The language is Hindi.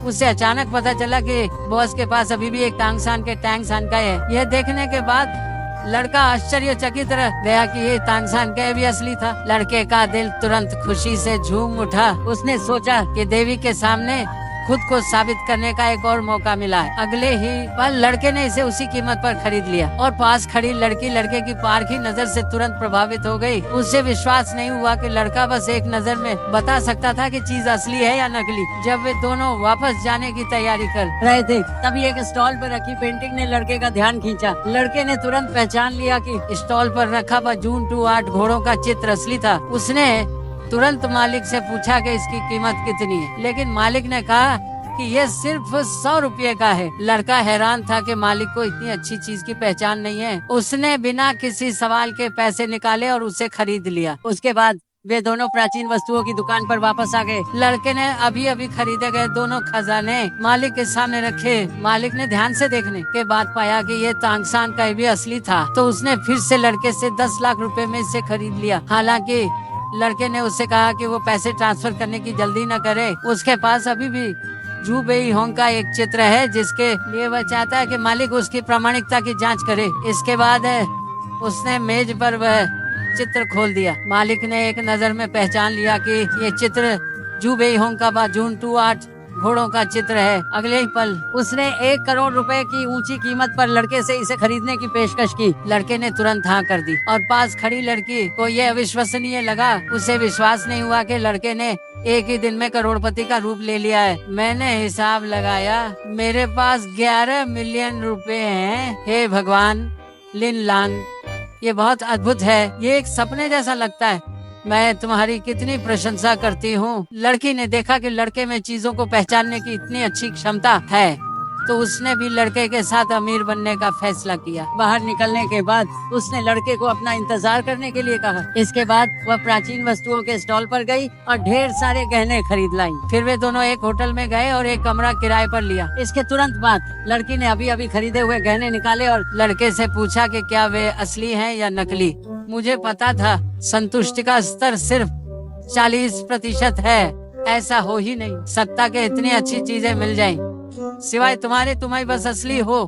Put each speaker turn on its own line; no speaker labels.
उसे अचानक पता चला कि बॉस के पास अभी भी एक तांगसान के टैंगसान का है। यह देखने के बाद लड़का आश्चर्यचकित रह गया कि ये तांगसान का भी असली था। लड़के का दिल तुरंत खुशी से झूम उठा। उसने सोचा कि देवी के सामने खुद को साबित करने का एक और मौका मिला है। अगले ही पल लड़के ने इसे उसी कीमत पर खरीद लिया और पास खड़ी लड़की लड़के की पारखी नजर से तुरंत प्रभावित हो गई। उसे विश्वास नहीं हुआ कि लड़का बस एक नजर में बता सकता था कि चीज असली है या नकली। जब वे दोनों वापस जाने की तैयारी कर रहे थे, तभी एक स्टॉल पर रखी पेंटिंग ने लड़के का ध्यान खींचा। लड़के ने तुरंत पहचान लिया कि स्टॉल पर रखा हुआ जून 28 घोड़ों का चित्र असली था। उसने तुरंत मालिक से पूछा कि इसकी कीमत कितनी है, लेकिन मालिक ने कहा कि यह सिर्फ 100 रुपये का है। लड़का हैरान था कि मालिक को इतनी अच्छी चीज की पहचान नहीं है। उसने बिना किसी सवाल के पैसे निकाले और उसे खरीद लिया। उसके बाद वे दोनों प्राचीन वस्तुओं की दुकान पर वापस आ गए। लड़के ने अभी अभी खरीदे गए दोनों खजाने मालिक के सामने रखे। मालिक ने ध्यान से देखने के बाद पाया कि ये तांगसान का भी असली था, तो उसने फिर से लड़के से 10 लाख रुपए में इसे खरीद लिया। हालांकि लड़के ने उससे कहा कि वो पैसे ट्रांसफर करने की जल्दी न करे। उसके पास अभी भी जू बेई होंग का एक चित्र है, जिसके लिए वह चाहता है कि मालिक उसकी प्रामाणिकता की जांच करे। इसके बाद उसने मेज पर वह चित्र खोल दिया। मालिक ने एक नजर में पहचान लिया कि ये चित्र जू बेई होंग का जून 28 घोड़ों का चित्र है। अगले ही पल उसने 1 करोड़ रुपए की ऊंची कीमत पर लड़के से इसे खरीदने की पेशकश की। लड़के ने तुरंत हाँ कर दी और पास खड़ी लड़की को यह अविश्वसनीय लगा। उसे विश्वास नहीं हुआ कि लड़के ने एक ही दिन में करोड़पति का रूप ले लिया है। मैंने हिसाब लगाया, मेरे पास 11 मिलियन रुपए हैं। हे भगवान, लिन लांग, ये बहुत अद्भुत है। ये एक सपने जैसा लगता है। मैं तुम्हारी कितनी प्रशंसा करती हूँ। लड़की ने देखा कि लड़के में चीजों को पहचानने की इतनी अच्छी क्षमता है, तो उसने भी लड़के के साथ अमीर बनने का फैसला किया। बाहर निकलने के बाद उसने लड़के को अपना इंतजार करने के लिए कहा। इसके बाद वह प्राचीन वस्तुओं के स्टॉल पर गई और ढेर सारे गहने खरीद लाई। फिर वे दोनों एक होटल में गए और एक कमरा किराए पर लिया। इसके तुरंत बाद लड़की ने अभी अभी खरीदे हुए गहने निकाले और लड़के से पूछा कि क्या वे असली हैं या नकली। मुझे पता था संतुष्टि का स्तर सिर्फ 40% है। ऐसा हो ही नहीं सकता कि इतनी अच्छी चीजें मिल जाएं। सिवाय तुम्हारे, तुम्हें बस असली हो।